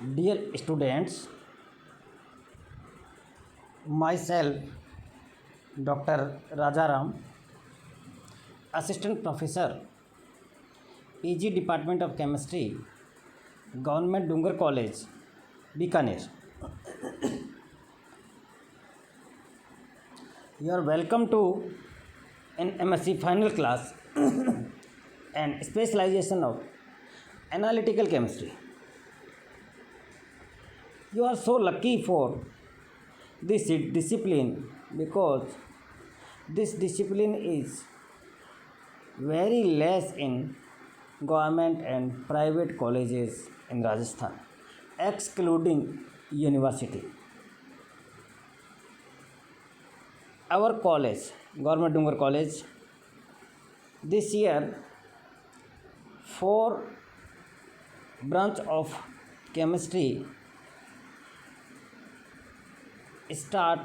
Dear students, myself Dr. Rajaram, Assistant Professor, PG Department of Chemistry, Government Dungar College, Bikaner. You are welcome to an MSc final class and specialization of analytical chemistry. You are so lucky for this discipline because this discipline is very less in government and private colleges in Rajasthan, excluding university. Our college, Government Dungar College, this year four branch of chemistry start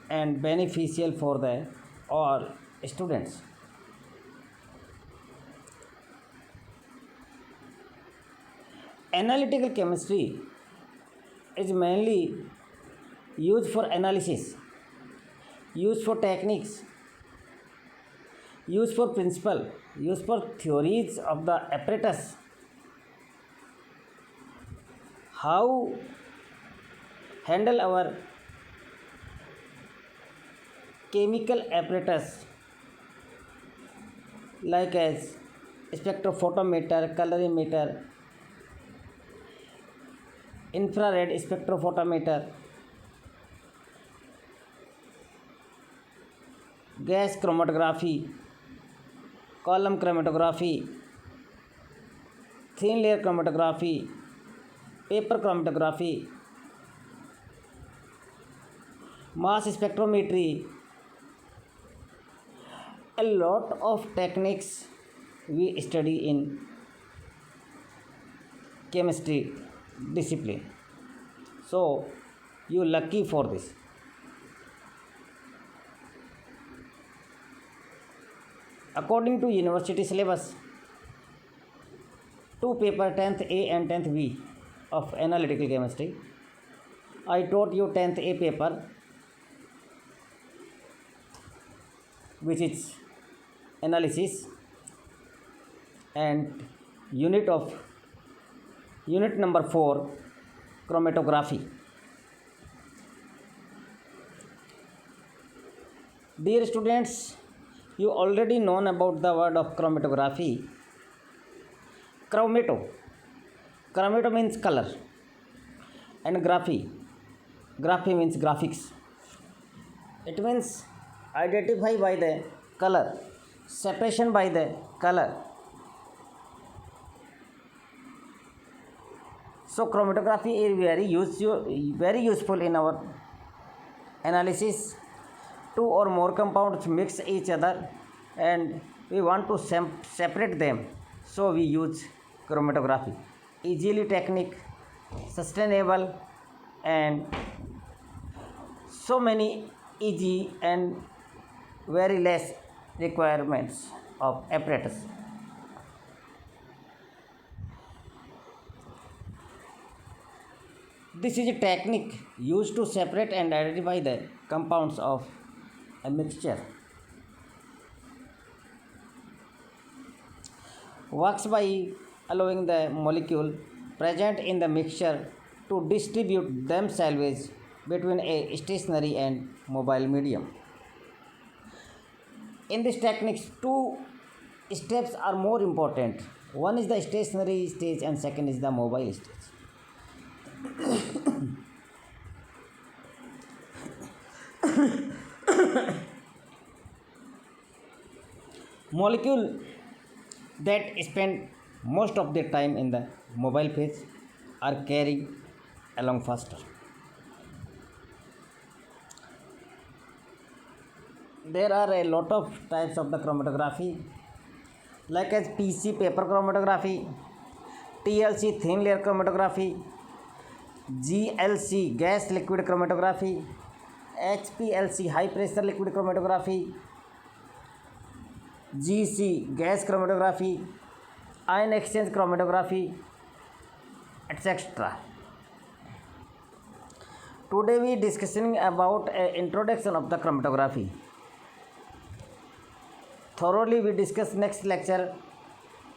and beneficial for the all students. Analytical chemistry is mainly used for analysis, used for techniques, used for principle, used for theories of the apparatus. How handle our chemical apparatus like as spectrophotometer, colorimeter, infrared spectrophotometer, gas chromatography, column chromatography, thin layer chromatography, paper chromatography, mass spectrometry. A lot of techniques we study in chemistry discipline. So you lucky for this. According to university syllabus, two paper 10th A and 10th B of analytical chemistry. I taught you 10th A paper, which is analysis, and unit number 4, chromatography. Dear students, you already known about the word of chromatography. Chromato means color, and graphy means graphics. It means identify by the color, separation by the color. So chromatography is very useful in our analysis. Two or more compounds mix each other and we want to separate them, so we use chromatography. Easily technique, sustainable, and so many easy and very less requirements of apparatus. This is a technique used to separate and identify the compounds of a mixture. Works by allowing the molecule present in the mixture to distribute themselves between a stationary and mobile medium. In this technique, two steps are more important. One is the stationary stage and second is the mobile stage. Molecule that spend most of their time in the mobile phase are carried along faster. There are a lot of types of the chromatography, like as PC paper chromatography, TLC thin layer chromatography, GLC gas liquid chromatography, HPLC high pressure liquid chromatography, GC gas chromatography, ion exchange chromatography, etc. Today we discussing about introduction of the chromatography. Thoroughly we discuss next lecture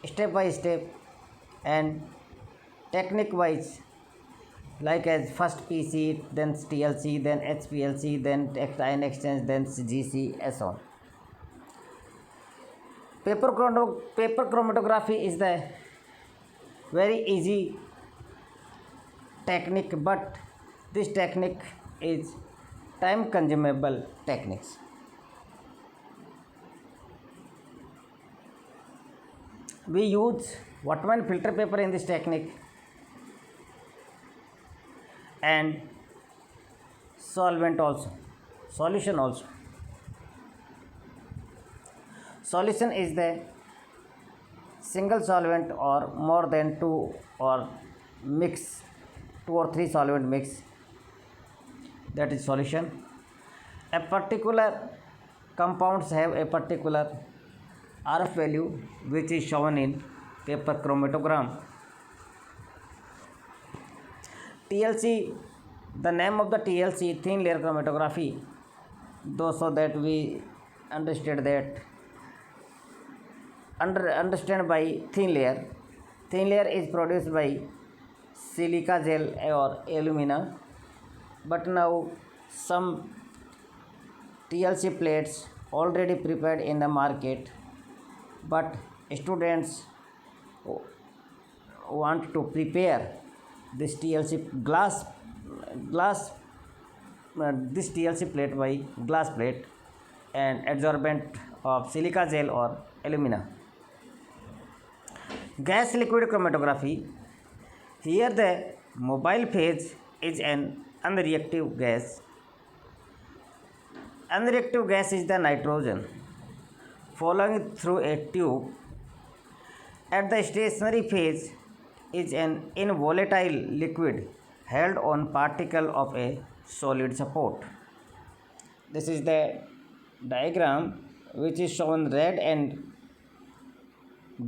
step by step and technique wise, like as first PC, then TLC, then HPLC, then ion exchange, then GC, and so on. Paper chromatography is the very easy technique, but this technique is time consumable techniques. We use Wattman filter paper in this technique and solvent also, solution also. Solution is the single solvent or more than two or mix, two or three solvent mix, that is solution. A particular compounds have a particular RF value which is shown in paper chromatogram. TLC, the name of the TLC, thin layer chromatography, though, so that we understand that understand by thin layer. Thin layer is produced by silica gel or alumina, but now some TLC plates already prepared in the market, but students want to prepare this TLC glass this TLC plate by glass plate and adsorbent of silica gel or alumina. Gas liquid chromatography. Here the mobile phase is an unreactive gas. Unreactive gas is the nitrogen following through a tube. At the stationary phase is an involatile liquid held on particle of a solid support. This is the diagram which is shown red and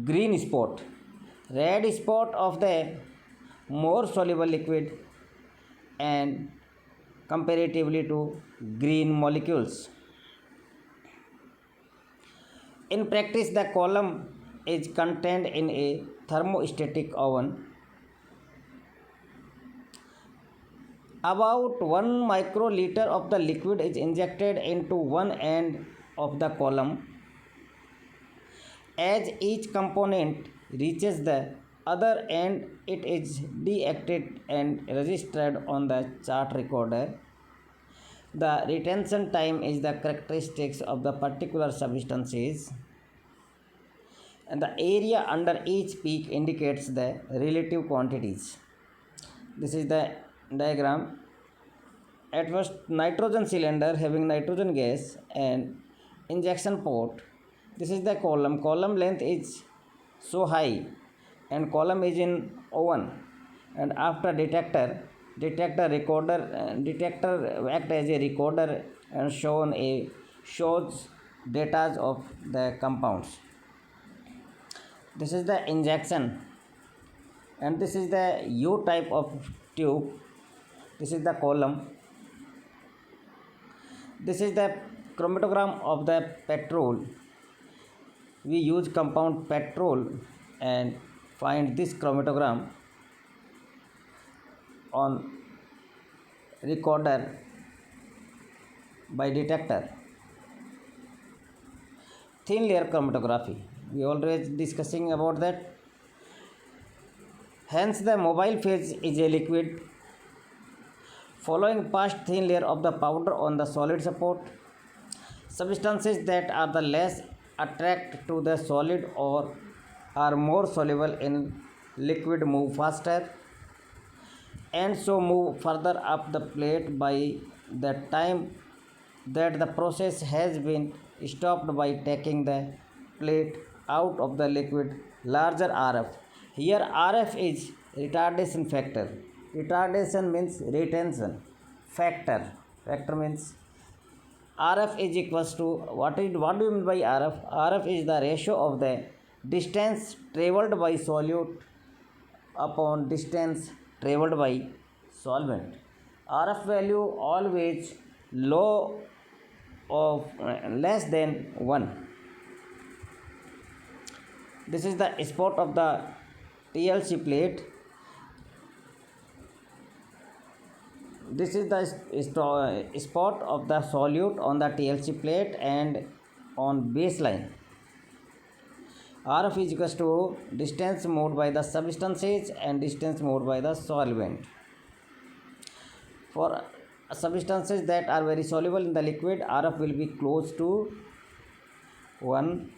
green spot. Red spot of the more soluble liquid and comparatively to green molecules. In practice, the column is contained in a thermostatic oven. About 1 microliter of the liquid is injected into one end of the column. As each component reaches the other end, it is deactivated and registered on the chart recorder. The retention time is the characteristics of the particular substances, and the area under each peak indicates the relative quantities. This is the diagram. At first, nitrogen cylinder having nitrogen gas and injection port. This is the column. Column length is so high and column is in oven, and after detector act as a recorder and shows data of the compounds. This is the injection, and this is the U type of tube. This is the column. This is the chromatogram of the petrol. We use compound petrol and find this chromatogram on recorder by detector. Thin layer chromatography, we always discussing about that. Hence the mobile phase is a liquid following past thin layer of the powder on the solid support. Substances that are the less attract to the solid or are more soluble in liquid move faster and so move further up the plate. By the time that the process has been stopped by taking the plate out of the liquid, larger RF. Here RF is retardation factor. Retardation means retention factor. Factor means RF is equals to what do you mean by RF? RF is the ratio of the distance traveled by solute upon distance traveled by solvent. RF value always low of less than 1. This is the spot of the TLC plate. This is the spot of the solute on the TLC plate and on baseline. RF is equals to distance moved by the substances and distance moved by the solvent. For substances that are very soluble in the liquid, RF will be close to 1.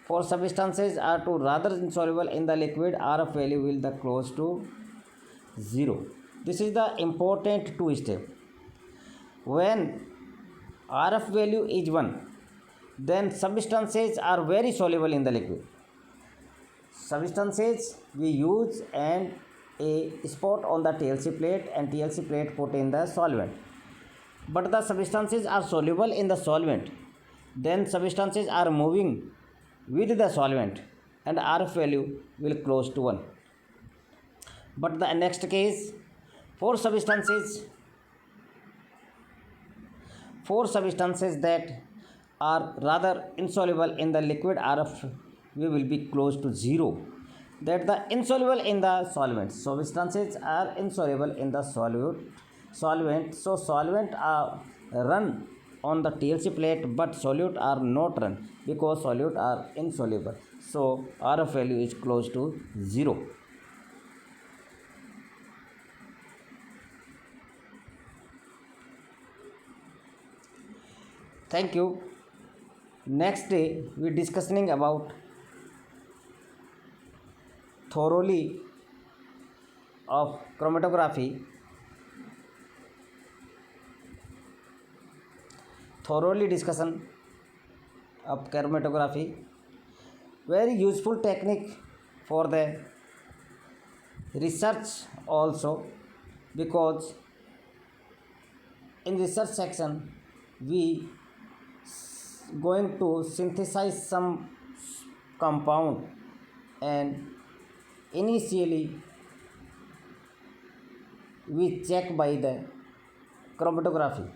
For substances are to rather insoluble in the liquid, RF value will be close to 0. This is the important two step. When RF value is 1, then substances are very soluble in the liquid. Substances we use and a spot on the TLC plate and TLC plate put in the solvent. But the substances are soluble in the solvent. Then substances are moving with the solvent and RF value will close to 1. But the next case, four substances that are rather insoluble in the liquid, RF will be close to 0. That the insoluble in the solvent. Substances are insoluble in the solvent. So solvent are run on the TLC plate, but solute are not run because solute are insoluble. So RF value is close to 0. Thank you. Next day we discussing about thoroughly of chromatography. Thoroughly discussion of chromatography. Very useful technique for the research also, because in research section we going to synthesize some compound, and initially we check by the chromatography,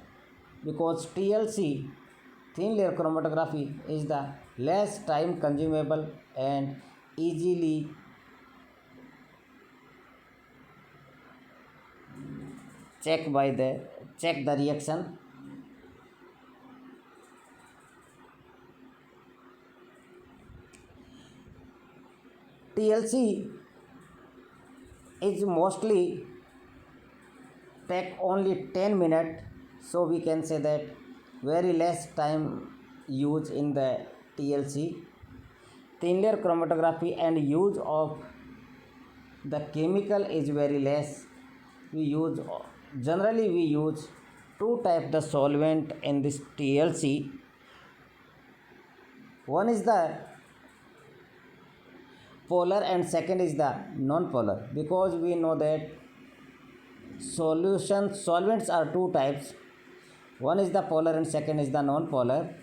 because TLC thin layer chromatography is the less time consumable and easily check the reaction. TLC is mostly take only 10 minutes, so we can say that very less time used in the TLC. Thin layer chromatography and use of the chemical is very less. Generally we use two types the solvent in this TLC. One is the polar and second is the non-polar, because we know that solvents are two types. One is the polar and second is the non-polar.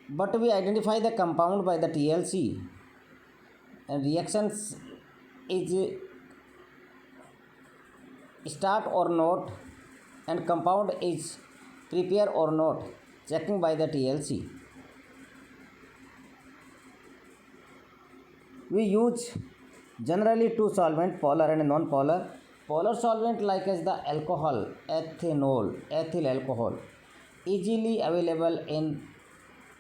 But we identify the compound by the TLC, and reactions is start or not, and compound is prepare or not, checking by the TLC. We use generally two solvent, polar and non-polar. Polar solvent like as the alcohol, ethyl alcohol, easily available in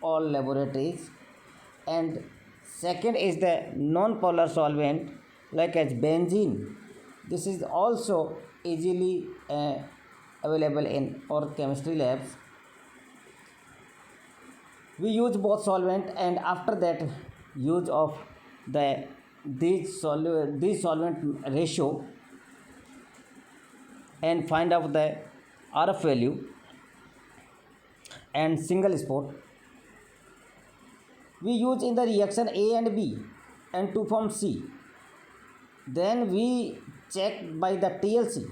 all laboratories. And second is the non-polar solvent like as benzene. This is also easily available in our chemistry labs. We use both solvent, and after that use of these solvent ratio and find out the RF value and single spot. We use in the reaction A and B and to form C. Then we check by the TLC.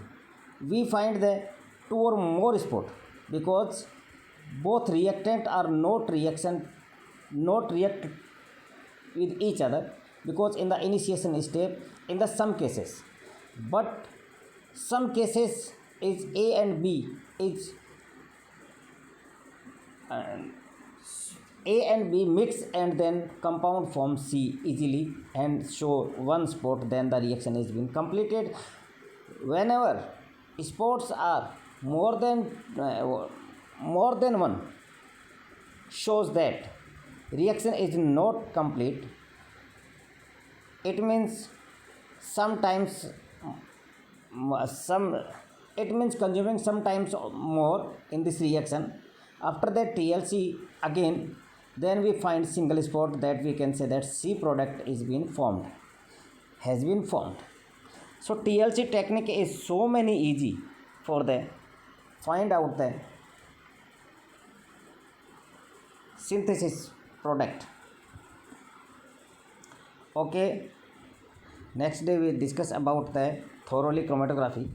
We find the two or more spot, because both reactant are not react with each other because in the initiation step in the some cases, but some cases is A and B is uh, A and B mix and then compound form C easily and show one spot, then the reaction is being completed. Whenever spots are more than one, shows that reaction is not complete. It means sometimes some it means consuming sometimes more in this reaction. After that TLC again, then we find single spot, that we can say that C product is being formed, has been formed. So TLC technique is so many easy for the find out the synthesis product. Okay, next day we discuss about the thoroughly chromatography.